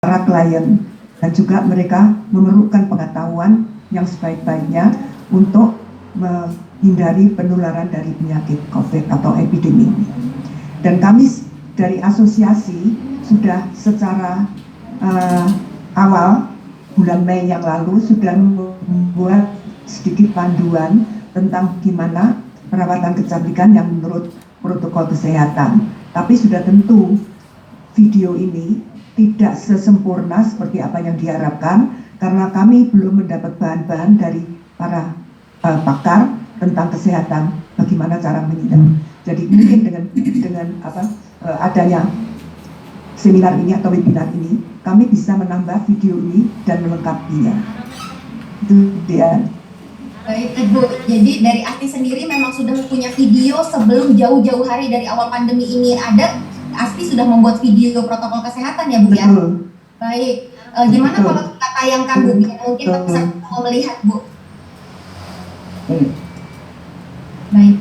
para klien, dan juga mereka memerlukan pengetahuan yang sebaik-baiknya untuk menghindari penularan dari penyakit COVID atau epidemi. Dan kami dari asosiasi sudah secara awal bulan Mei yang lalu sudah membuat sedikit panduan tentang gimana perawatan kecantikan yang menurut protokol kesehatan. Tapi sudah tentu video ini tidak sesempurna seperti apa yang diharapkan karena kami belum mendapat bahan-bahan dari para pakar tentang kesehatan, bagaimana cara menindak. Jadi mungkin dengan adanya seminar ini atau webinar ini, kami bisa menambah video ini dan melengkapinya. Itu dia. Baik Ibu, jadi dari Asti sendiri memang sudah punya video sebelum jauh-jauh hari dari awal pandemi ini ada. Asti sudah membuat video protokol kesehatan ya Bu ya? Betul. Baik, gimana Betul. kalau kita tayangkan Bu, biar mungkin pemirsa mau melihat Bu. Baik.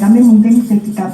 Kami mungkin ketika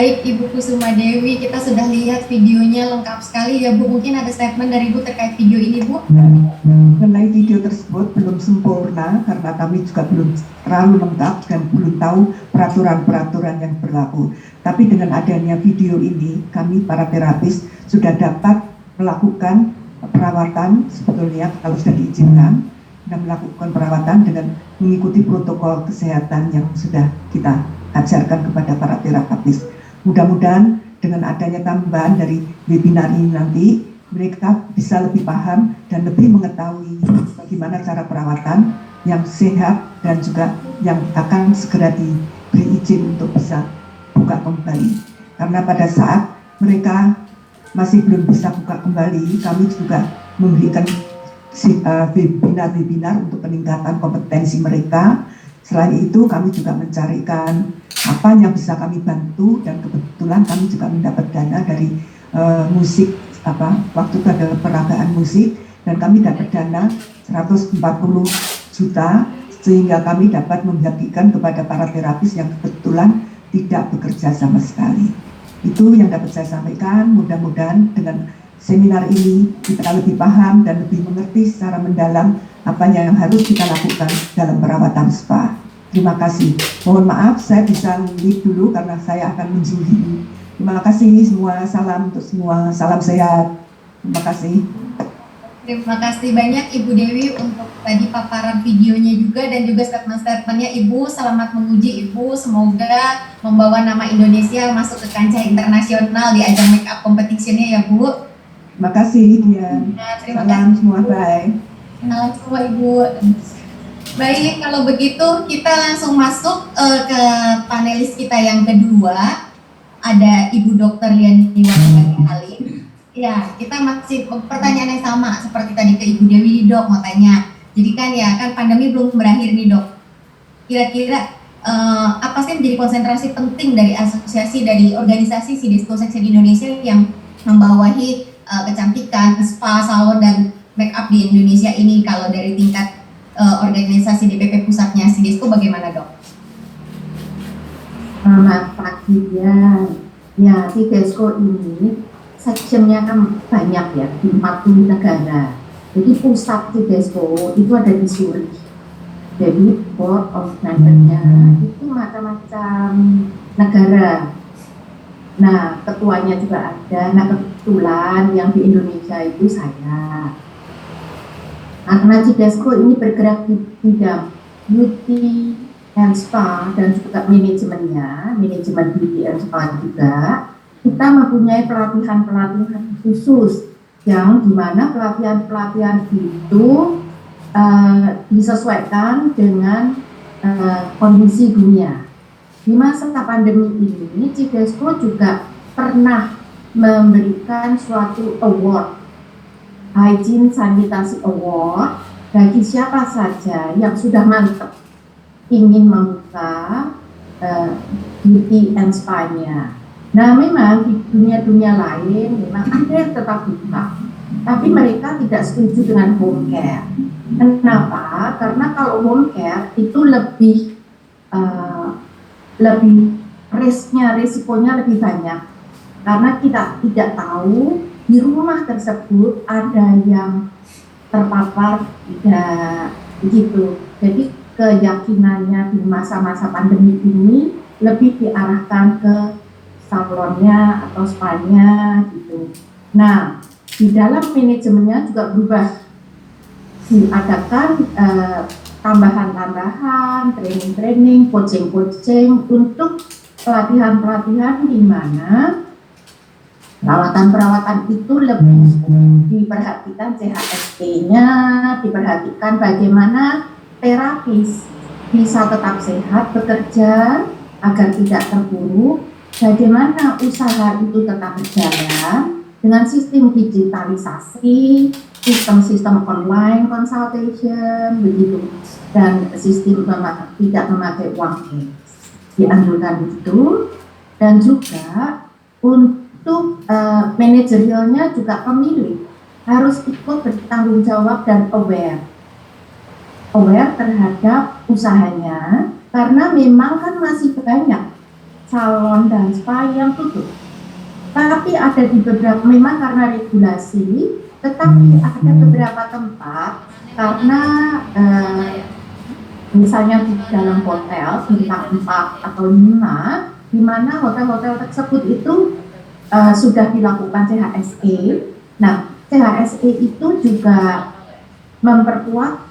Baik, Ibu Kusuma Dewi, kita sudah lihat videonya lengkap sekali ya Bu. Mungkin ada statement dari Ibu terkait video ini Bu? Mengenai video tersebut belum sempurna karena kami juga belum terlalu lengkap dan belum tahu peraturan-peraturan yang berlaku. Tapi dengan adanya video ini, kami para terapis sudah dapat melakukan perawatan sebetulnya kalau sudah diizinkan dan melakukan perawatan dengan mengikuti protokol kesehatan yang sudah kita ajarkan kepada para terapis. Mudah-mudahan dengan adanya tambahan dari webinar ini nanti mereka bisa lebih paham dan lebih mengetahui bagaimana cara perawatan yang sehat dan juga yang akan segera diberi izin untuk bisa buka kembali. Karena pada saat mereka masih belum bisa buka kembali, kami juga memberikan webinar-webinar untuk peningkatan kompetensi mereka. Selain itu kami juga mencarikan apa yang bisa kami bantu dan kebetulan kami juga mendapat dana dari musik waktu itu ada peragaan musik dan kami dapat dana 140 juta sehingga kami dapat membagikan kepada para terapis yang kebetulan tidak bekerja sama sekali. Itu yang dapat saya sampaikan. Mudah-mudahan dengan seminar ini kita lebih paham dan lebih mengerti secara mendalam apa yang harus kita lakukan dalam perawatan spa. Terima kasih. Mohon maaf saya bisa leave dulu karena saya akan menjuri. Terima kasih semua, salam untuk semua, salam sehat. Terima kasih. Terima kasih banyak Ibu Dewi untuk tadi paparan videonya juga dan juga statement-statementnya Ibu. Selamat menguji Ibu, semoga membawa nama Indonesia masuk ke kancah internasional di ajang make up competition-nya ya Bu. Terima kasih Dian. Terima salam kasih. Semua, bye. Salam semua Ibu. Baik, kalau begitu kita langsung masuk ke panelis kita yang kedua. Ada Ibu Dr. Liani Wardani Halim. Ya, kita masih pertanyaan yang sama seperti tadi ke Ibu Dewi Dok, mau tanya. Jadi kan pandemi belum berakhir nih Dok. Kira-kira apa sih menjadi konsentrasi penting dari asosiasi dari organisasi Sidesco Section Indonesia yang membawahi kecantikan, spa, salon dan make up di Indonesia ini? Kalau dari tingkat organisasi DPP pusatnya Sidesco bagaimana Dok? Selamat pagi ya. Sidesco ini sectionnya kan banyak ya, di 40 negara. Jadi pusat Sidesco itu ada di Zurich. Jadi board of membernya itu macam-macam negara. Nah, ketuanya juga ada. Nah, kebetulan yang di Indonesia itu saya. Karena Sidesco ini bergerak di bidang beauty and spa dan juga manajemennya, manajemen beauty and spa juga. Kita mempunyai pelatihan-pelatihan khusus yang dimana pelatihan-pelatihan itu disesuaikan dengan kondisi dunia. Di masa pandemi ini, Sidesco juga pernah memberikan suatu award, Hygiene Sanitasi Award, bagi siapa saja yang sudah mantap ingin membuka beauty and spa-nya. Nah, memang di dunia-dunia lain memang ada yang tetap buka, tapi mereka tidak setuju dengan home care. Kenapa? Karena kalau home care itu lebih risikonya lebih banyak. Karena kita tidak tahu di rumah tersebut ada yang terpapar tidak begitu. Jadi keyakinannya di masa-masa pandemi ini lebih diarahkan ke salonnya atau spa-nya gitu. Nah, di dalam manajemennya juga berubah, diadakan tambahan-tambahan, training-training, coaching-coaching untuk pelatihan-pelatihan di mana perawatan-perawatan itu lebih diperhatikan CHSP-nya, diperhatikan bagaimana terapis bisa tetap sehat bekerja agar tidak terpuruk, bagaimana usaha itu tetap berjalan dengan sistem digitalisasi, sistem-sistem online consultation begitu, dan sistem tidak memakai uang cash dianjurkan itu. Dan juga untuk manajerialnya juga pemilik harus ikut bertanggung jawab dan aware terhadap usahanya, karena memang kan masih banyak salon dan spa yang tutup. Tapi ada di beberapa, memang karena regulasi, tetapi ada beberapa tempat karena misalnya di dalam hotel bintang 4 atau 5, di mana hotel-hotel tersebut itu sudah dilakukan CHSE. Nah, CHSE itu juga memperkuat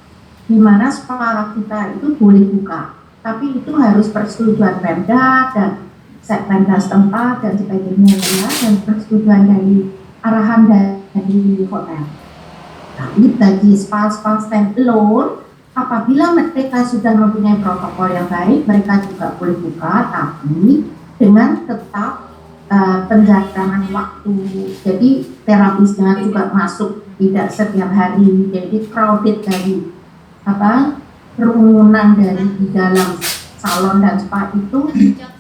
di mana spa kita itu boleh buka, tapi itu harus persetujuan Pemda dan Pemda setempat dan sebagainya ya, dan persetujuan dari arahan dari hotel. Tapi bagi spa-spa standalone, apabila mereka sudah mempunyai protokol yang baik, mereka juga boleh buka, tapi dengan tetap penjadwalan waktu. Jadi terapisnya juga masuk tidak setiap hari. Jadi crowded dari kerumunan dari di dalam salon dan spa itu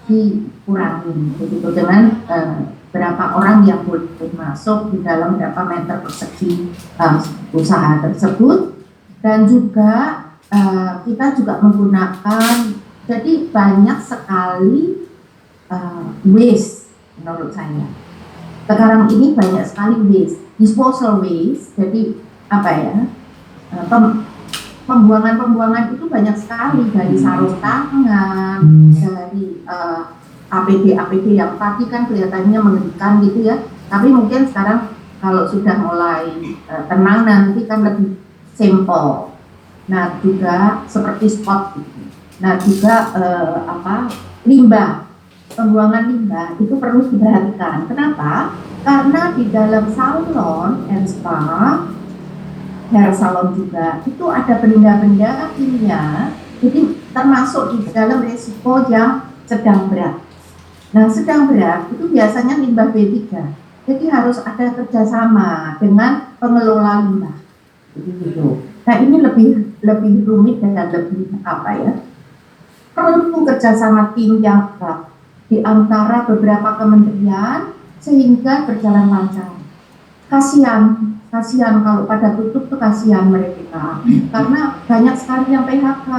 dikurangi. Begitu dengan berapa orang yang boleh masuk di dalam berapa meter persegi usaha tersebut. Dan juga kita juga menggunakan, jadi banyak sekali waste menurut saya. Sekarang ini banyak sekali waste, disposal waste, jadi pembuangan itu banyak sekali, dari sarung tangan, dari APD yang tadi kan kelihatannya mengerikan gitu ya, tapi mungkin sekarang kalau sudah mulai tenang nanti kan lebih simple. Nah juga seperti spot gitu. Nah juga limbah, pembuangan limbah itu perlu diperhatikan. Kenapa? Karena di dalam salon and spa, hair salon juga itu ada benda-benda kimia, jadi termasuk di dalam risiko yang sedang berat. Nah sedang berat itu biasanya limbah B3, jadi harus ada kerjasama dengan pengelola limbah. Gitu. Nah ini lebih rumit dan lebih perlu kerjasama tim yang erat di antara beberapa kementerian sehingga berjalan lancar. Kasihan kalau pada tutup tuh, kasihan mereka karena banyak sekali yang PHK,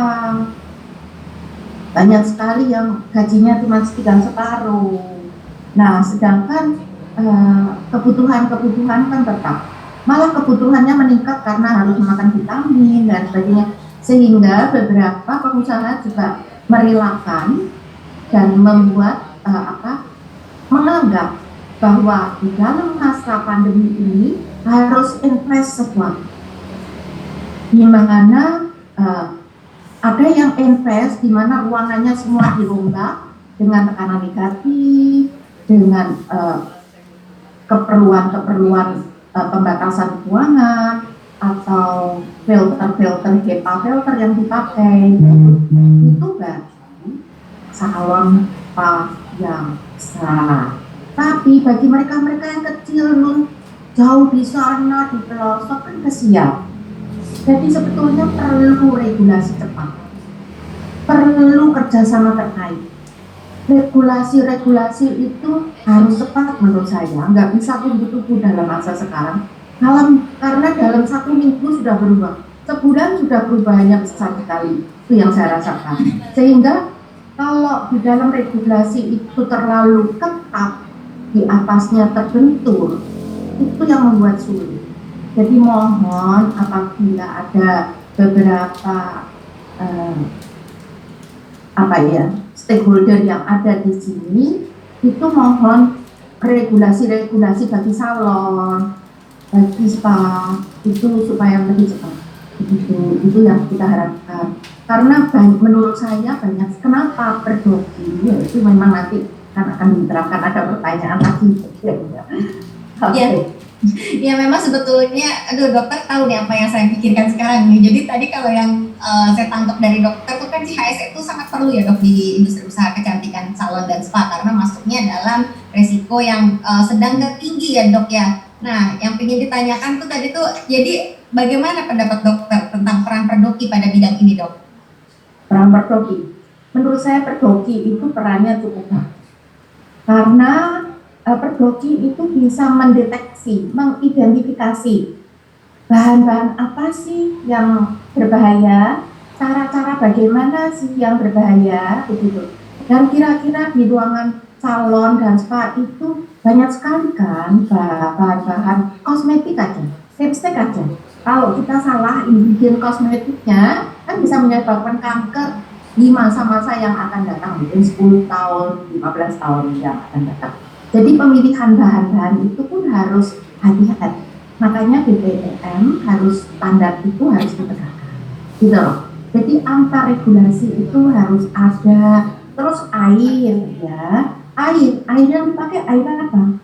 banyak sekali yang gajinya cuma tinggal separuh. Nah sedangkan kebutuhan kan tetap, malah kebutuhannya meningkat karena harus makan vitamin dan sebagainya, sehingga beberapa pengusaha juga merelakan dan membuat menganggap bahwa di dalam masa pandemi ini harus invest sesuatu, di mana ada yang invest di mana ruangannya semua dirombak dengan tekanan negatif, dengan keperluan pembatasan ruangan atau filter HEPA yang dipakai itu bagi salon spa yang besar. Tapi bagi mereka yang kecil jauh di sana di pelosok kan kesian. Jadi sebetulnya perlu regulasi cepat, perlu kerjasama terkait. Regulasi itu harus cepat menurut saya, nggak bisa tunggu-tunggu dalam masa sekarang. Karena dalam 1 minggu sudah berubah, sebulan sudah berubahnya besar sekali, itu yang saya rasakan. Sehingga kalau di dalam regulasi itu terlalu ketat, di atasnya terbentur, itu yang membuat sulit. Jadi mohon apabila ada beberapa stakeholder yang ada di sini, itu mohon regulasi bagi salon, bagi spa itu supaya lebih cepat. Itu yang kita harapkan. Karena menurut saya banyak, kenapa perdoki, itu memang nanti akan diterapkan, ada pertanyaan lagi. Okay. Ya memang sebetulnya, dokter tahu nih apa yang saya pikirkan sekarang nih. Jadi tadi kalau yang saya tangkap dari dokter itu kan CHSE itu sangat perlu ya dok di industri usaha kecantikan salon dan spa, karena masuknya dalam resiko yang sedang ke tinggi ya dok ya. Nah yang ingin ditanyakan tuh tadi tuh, jadi bagaimana pendapat dokter tentang peran perdoki pada bidang ini dok? Peran perdoki, menurut saya perdoki itu perannya cukup bagus, karena perdoki itu bisa mendeteksi, mengidentifikasi bahan-bahan apa sih yang berbahaya, cara-cara bagaimana sih yang berbahaya, begitu. Dan kira-kira di ruangan salon dan spa itu banyak sekali kan bahan-bahan kosmetik aja, lipstick aja. Kalau kita salah ingredient kosmetiknya, kan bisa menyebabkan kanker di masa-masa yang akan datang, mungkin 10 tahun, 15 tahun yang akan datang. Jadi pemilihan bahan-bahan itu pun harus hati-hati. Makanya BPOM harus standar itu harus ditegakkan. Gitu loh. Jadi angka regulasi itu harus ada. Terus air ya, air yang dipakai air apa?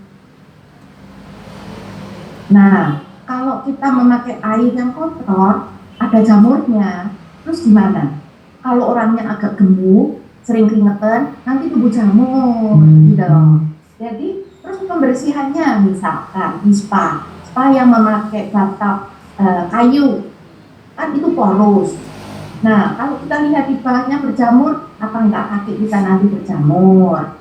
Nah, kalau kita memakai air yang kotor, ada jamurnya, terus gimana? Kalau orangnya agak gemuk, sering keringetan, nanti tumbuh jamur, gitu loh. Jadi, terus pembersihannya misalkan di spa yang memakai batap kayu, kan itu porus. Nah, kalau kita lihat di bawahnya berjamur, apa enggak kaki kita nanti berjamur?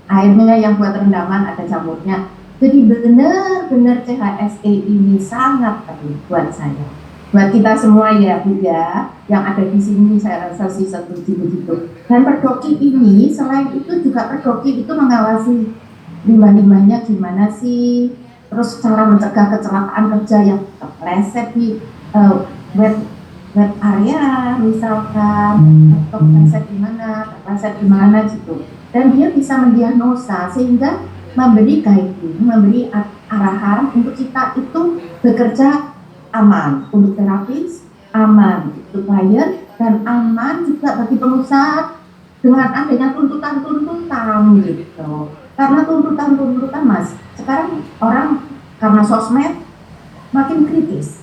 Airnya yang buat rendaman ada jamurnya. Jadi benar-benar CHSE ini sangat penting buat saya. Buat kita semua ya Bu ya, yang ada di sini saya rasa sih setuju begitu. Dan Perdoki ini, selain itu juga Perdoki itu mengawasi limbah-limbahnya gimana sih, terus cara mencegah kecelakaan kerja yang terpeleset di web area misalkan, atau terpleset di mana gitu, dan dia bisa mendiagnosa sehingga memberi guiding, memberi arahan untuk kita itu bekerja aman untuk terapis, aman untuk buyer, dan aman juga bagi pengusaha dengan adanya tuntutan-tuntutan gitu. Karena tuntutan-tuntutan Mas, sekarang orang karena sosmed makin kritis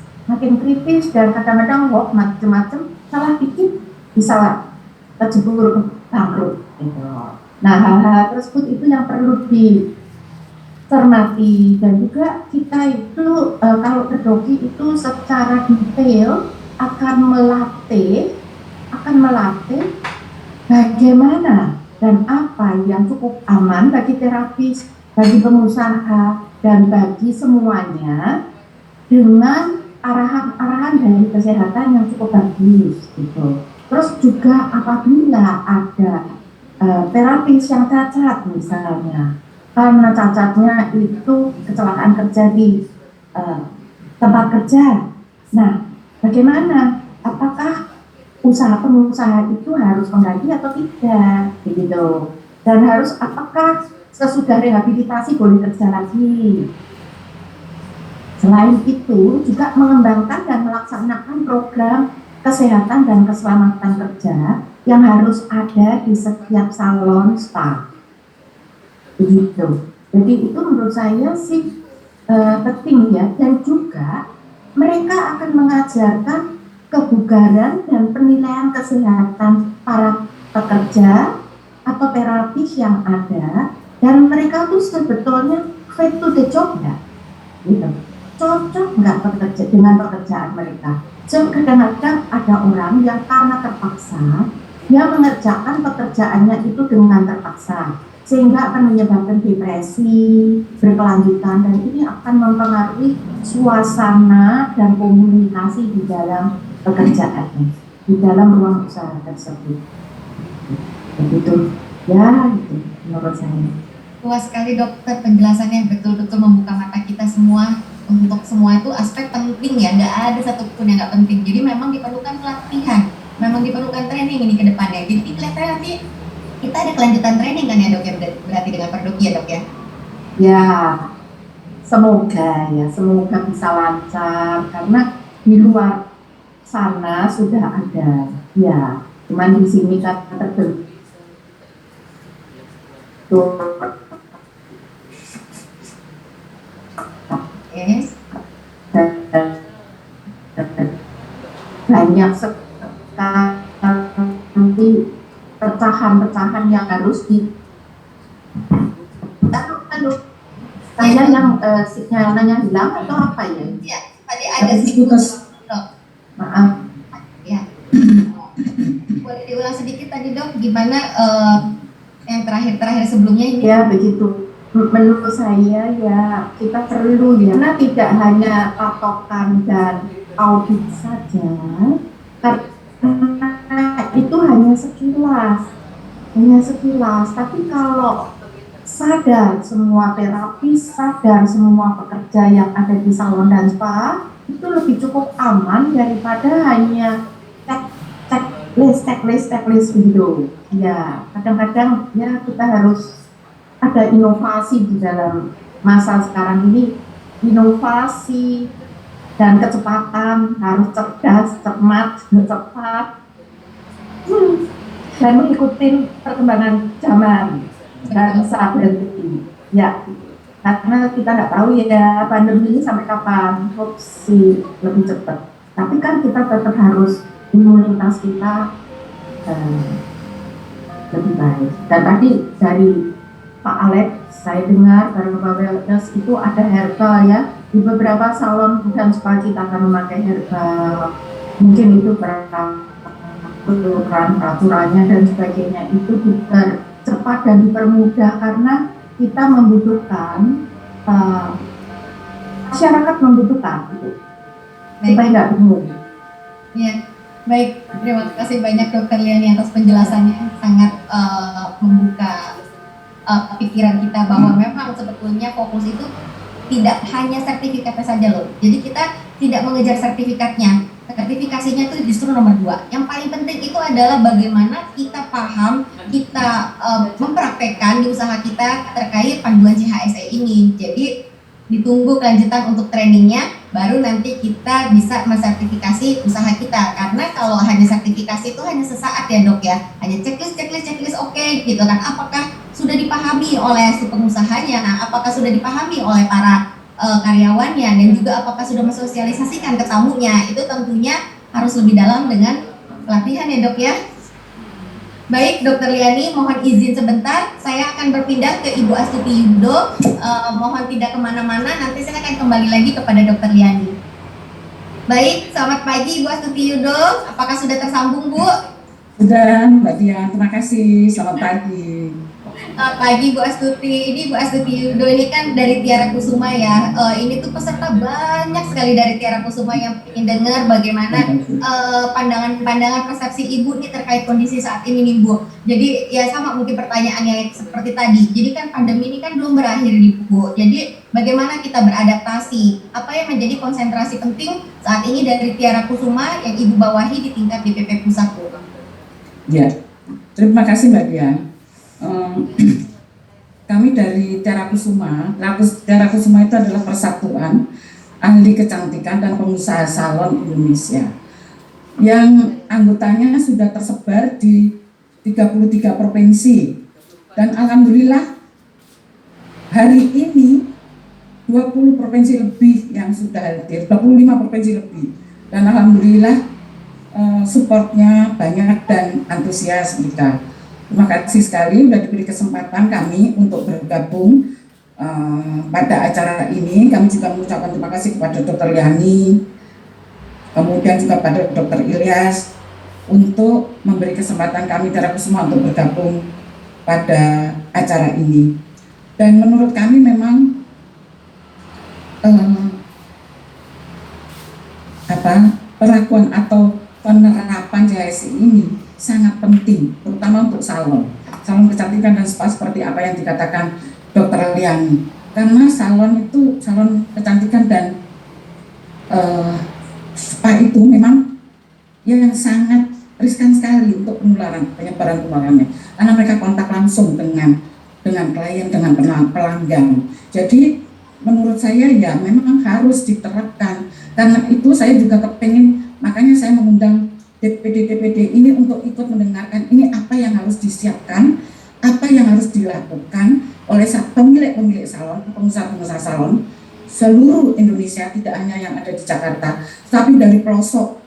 dan kadang-kadang hoax macam-macam, salah dikit bisa terjebur bangkrut gitu. Nah, hal-hal tersebut itu yang perlu dicermati, dan juga kita itu kalau Perdoki itu secara detail akan melatih bagaimana dan apa yang cukup aman bagi terapis, bagi pengusaha, dan bagi semuanya, dengan arahan-arahan dari kesehatan yang cukup bagus gitu. Terus juga apabila ada terapis yang cacat misalnya, karena cacatnya itu kecelakaan kerja di tempat kerja. Nah, bagaimana? Apakah pengusaha itu harus mengganti atau tidak begitu? Dan harus apakah sesudah rehabilitasi boleh kerja lagi? Selain itu juga mengembangkan dan melaksanakan program kesehatan dan keselamatan kerja yang harus ada di setiap salon spa. Begitu. Jadi itu menurut saya sih penting ya, dan juga mereka akan mengajarkan kebugaran dan penilaian kesehatan para pekerja atau terapis yang ada, dan mereka tuh sebetulnya fit to the job ya, gitu. Cocok nggak bekerja dengan pekerjaan mereka. So, kadang-kadang ada orang yang karena terpaksa, dia mengerjakan pekerjaannya itu dengan terpaksa, sehingga akan menyebabkan depresi berkelanjutan, dan ini akan mempengaruhi suasana dan komunikasi di dalam pekerjaannya, di dalam ruang usaha tersebut. Begitu ya, gitu menurut saya. Puas sekali dokter penjelasannya, betul-betul membuka mata kita semua. Untuk semua itu aspek penting ya, nggak ada satupun yang nggak penting. Jadi memang diperlukan pelatihan, memang diperlukan training ini ke depannya. Jadi kelihatannya nanti kita ada kelanjutan training kan ya dok ya, berarti dengan Perdoki ya dok ya? Ya, semoga bisa lancar, karena di luar sana sudah ada ya, cuman di sini kan terbentuk banyak sekali pecahan-pecahan yang harus saya yang sinyalnya hilang atau apa ya? Iya, tadi ada sedikit dok. Maaf. Ya. Boleh diulang sedikit tadi dok, gimana yang terakhir sebelumnya ini? Ya begitu. Menurut saya ya kita perlu ya, karena tidak hanya patokan dan audit saja, karena itu hanya sekilas hanya sekilas, tapi kalau sadar semua terapis, sadar semua pekerja yang ada di salon dan spa, itu lebih cukup aman daripada hanya checklist begitu. Ya, kadang-kadang ya kita harus ada inovasi di dalam masa sekarang ini, inovasi dan kecepatan, harus cerdas, cermat, cepat, dan mengikuti perkembangan zaman dan saat berhenti. Ya, karena kita nggak tahu ya pandemi ini sampai kapan, hoax sih lebih cepat. Tapi kan kita tetap harus imunitas kita lebih baik. Dan tadi dari Pak Alex, saya dengar Herbal Wellness itu ada herbal ya. Di beberapa salon bukan spa kita akan memakai herbal. Mungkin itu peraturannya dan sebagainya itu dipercepat dan dipermudah karena kita membutuhkan masyarakat membutuhkan itu supaya nggak bingung. Ya, baik. Terima kasih banyak Dokter Liani atas penjelasannya, sangat membuka pikiran kita bahwa memang sebetulnya fokus itu tidak hanya sertifikatnya saja loh. Jadi kita tidak mengejar sertifikatnya. Sertifikasinya itu justru nomor 2. Yang paling penting itu adalah bagaimana kita paham, kita mempraktekkan di usaha kita terkait panduan CHSE ini. Jadi ditunggu kelanjutan untuk trainingnya, baru nanti kita bisa mensertifikasi usaha kita. Karena kalau hanya sertifikasi itu hanya sesaat ya dok ya, hanya checklist oke gitu kan. Apakah sudah dipahami oleh si pengusahanya, apakah sudah dipahami oleh para karyawannya, dan juga apakah sudah mensosialisasikan ke tamunya, itu tentunya harus lebih dalam dengan pelatihan ya dok ya. Baik, Dokter Liani, mohon izin sebentar, saya akan berpindah ke Ibu Astuti Yudo. Mohon tidak kemana-mana, nanti saya akan kembali lagi kepada Dokter Liani. Baik, selamat pagi Ibu Astuti Yudo, apakah sudah tersambung Bu? Sudah, Mbak Dian, terima kasih, selamat pagi. Selamat pagi Bu Astuti. Ini Bu Astuti Yudo ini kan dari Tiara Kusuma ya. Ini tuh peserta banyak sekali dari Tiara Kusuma yang ingin dengar bagaimana pandangan-pandangan persepsi Ibu nih terkait kondisi saat ini nih Bu. Jadi ya sama mungkin pertanyaannya seperti tadi. Jadi kan pandemi ini kan belum berakhir nih Bu. Jadi bagaimana kita beradaptasi? Apa yang menjadi konsentrasi penting saat ini dari Tiara Kusuma yang Ibu bawahi di tingkat DPP Pusat Bu? Ya, terima kasih Mbak Dian. Kami dari Tiara Kusuma itu adalah persatuan ahli kecantikan dan pengusaha salon Indonesia yang anggotanya sudah tersebar di 33 provinsi, dan alhamdulillah hari ini 20 provinsi lebih yang sudah hadir, 25 provinsi lebih, dan alhamdulillah supportnya banyak dan antusias mereka. Terima kasih sekali sudah diberi kesempatan kami untuk bergabung pada acara ini. Kami juga mengucapkan terima kasih kepada Dr. Liani, kemudian juga pada Dr. Ilyas untuk memberi kesempatan kami Tiara Kusuma untuk bergabung pada acara ini. Dan menurut kami memang perlakuan atau penerapan CHSE ini sangat penting, terutama untuk salon kecantikan dan spa seperti apa yang dikatakan Dr. Liani. Karena salon kecantikan dan spa itu memang yang sangat riskan sekali untuk penyebaran penularannya, karena mereka kontak langsung dengan klien, dengan pelanggan. Jadi menurut saya ya memang harus diterapkan. Karena itu saya juga kepengen, makanya saya mengundang DPD ini untuk ikut mendengarkan ini apa yang harus disiapkan, apa yang harus dilakukan oleh pemilik salon, pengusaha salon seluruh Indonesia, tidak hanya yang ada di Jakarta, tapi dari pelosok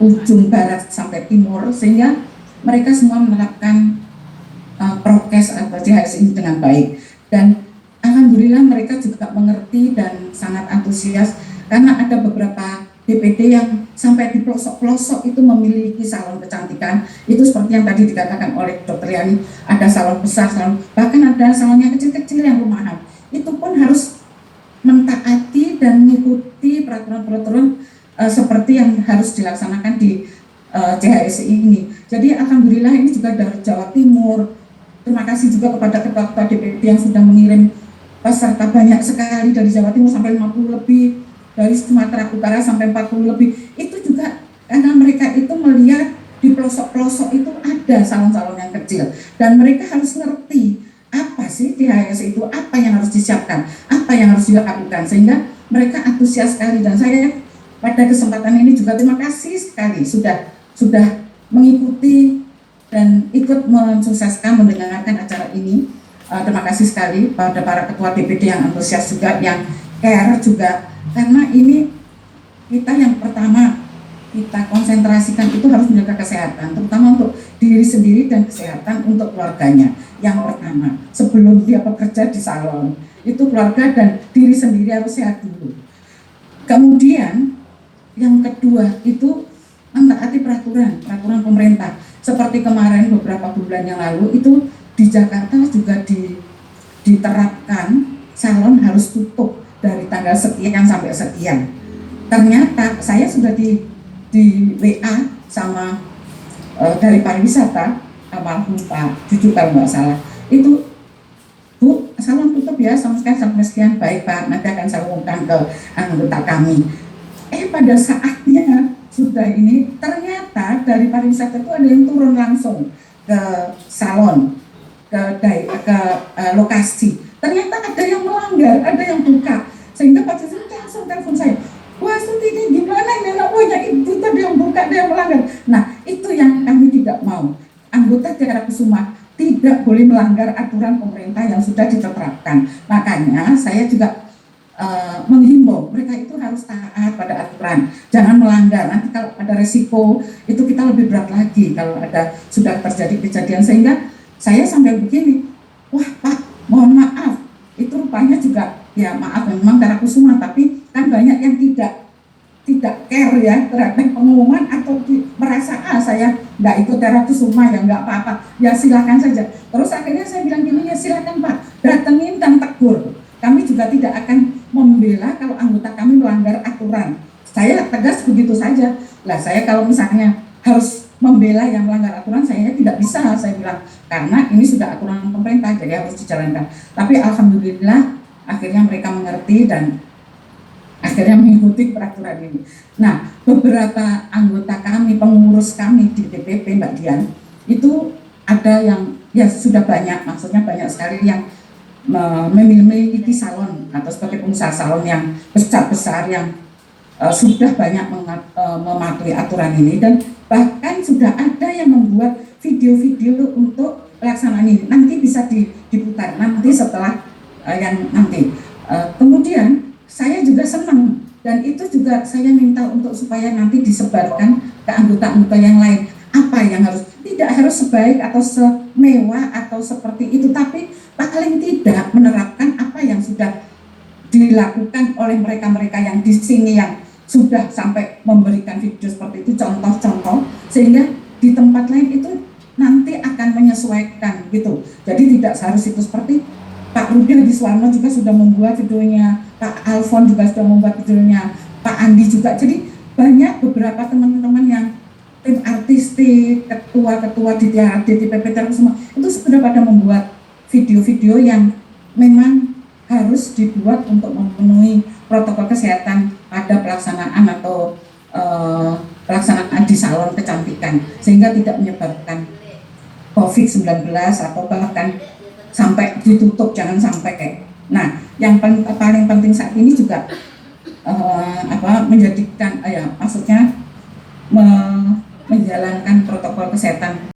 ujung barat sampai timur, sehingga mereka semua menerapkan prokes atau CHSE ini dengan baik. Dan alhamdulillah mereka juga mengerti dan sangat antusias, karena ada beberapa DPD yang sampai di pelosok-pelosok itu memiliki salon kecantikan. Itu seperti yang tadi dikatakan oleh Dr. Yani, ada salon besar, bahkan ada salonnya kecil-kecil yang rumahan. Itu pun harus mentaati dan mengikuti peraturan-peraturan seperti yang harus dilaksanakan di CHSE ini. Jadi alhamdulillah ini juga dari Jawa Timur. Terima kasih juga kepada ketua DPD yang sudah mengirim peserta banyak sekali dari Jawa Timur sampai 50 lebih, dari Sumatera Utara sampai 40 lebih. Itu juga karena mereka itu melihat di pelosok-pelosok itu ada salon-salon yang kecil dan mereka harus ngerti apa sih di HSI itu, apa yang harus disiapkan, apa yang harus dilakukan, sehingga mereka antusias sekali. Dan saya pada kesempatan ini juga terima kasih sekali sudah mengikuti dan ikut mensukseskan mendengarkan acara ini. Terima kasih sekali pada para ketua DPD yang antusias juga, yang care juga, karena ini kita yang pertama kita konsentrasikan itu harus menjaga kesehatan, terutama untuk diri sendiri dan kesehatan untuk keluarganya. Yang pertama, sebelum dia bekerja di salon, itu keluarga dan diri sendiri harus sehat dulu. Kemudian yang kedua itu mentaati peraturan pemerintah. Seperti kemarin beberapa bulan yang lalu itu di Jakarta juga diterapkan salon harus tutup dari tanggal sekian sampai sekian. Ternyata saya sudah di WA sama dari pariwisata, almarhum Pak Cucu kalau nggak salah, itu Bu, salon tutup ya sampai sekian. Baik Pak, nanti akan saya umumkan ke anggota kami. Pada saatnya sudah ini, ternyata dari pariwisata itu ada yang turun langsung ke salon, ke lokasi. Ternyata ada yang melanggar, ada yang buka, sehingga Pak Cucu langsung telepon saya. Wah, Suti ini gimana ini anak punya itu tadi yang buka, dia yang melanggar. Nah, itu yang kami tidak mau. Anggota Tiara Kusuma tidak boleh melanggar aturan pemerintah yang sudah ditetapkan. Makanya saya juga menghimbau mereka itu harus taat pada aturan, jangan melanggar. Nanti kalau ada resiko itu kita lebih berat lagi kalau ada sudah terjadi kejadian. Sehingga saya sampai begini, wah Pak, mohon maaf, itu rupanya juga ya maaf memang Tiara Kusuma, tapi kan banyak yang tidak care ya terhadap pengumuman atau merasa saya nggak ikut Tiara Kusuma ya nggak apa-apa, ya silakan saja. Terus akhirnya saya bilang gini, ya silakan Pak, datengin dan tegur. Kami juga tidak akan membela kalau anggota kami melanggar aturan. Saya tegas begitu saja. Lah saya kalau misalnya harus membela yang melanggar aturan, saya tidak bisa, saya bilang, karena ini sudah aturan pemerintah, jadi harus dijalankan. Tapi alhamdulillah akhirnya mereka mengerti dan akhirnya mengikuti peraturan ini. Nah, beberapa anggota kami, pengurus kami di DPP Mbak Dian, itu ada yang ya sudah banyak, maksudnya banyak sekali yang memiliki salon atau sebagai pengusaha salon yang besar-besar yang sudah banyak mematuhi aturan ini, dan bahkan sudah ada yang membuat video-video untuk pelaksanaan ini. Nanti bisa diputar nanti setelah yang nanti. Kemudian saya juga senang, dan itu juga saya minta untuk supaya nanti disebarkan ke anggota-anggota yang lain. Apa yang tidak harus sebaik atau semewah atau seperti itu, tapi paling tidak menerapkan apa yang sudah dilakukan oleh mereka-mereka yang di sini yang sudah sampai memberikan video seperti itu, contoh-contoh, sehingga di tempat lain itu nanti akan menyesuaikan gitu. Jadi tidak harus itu seperti Pak Rudi Hadiswarno juga sudah membuat videonya, Pak Alfon juga sudah membuat videonya, Pak Andi juga. Jadi banyak beberapa teman-teman yang tim artistik, ketua-ketua di DPP semua itu sudah pada membuat video-video yang memang harus dibuat untuk memenuhi protokol kesehatan pada pelaksanaan atau pelaksanaan di salon kecantikan, sehingga tidak menyebabkan COVID-19 atau bahkan sampai ditutup, jangan sampai kayak. Nah, yang paling penting saat ini juga menjadikan maksudnya menjalankan protokol kesehatan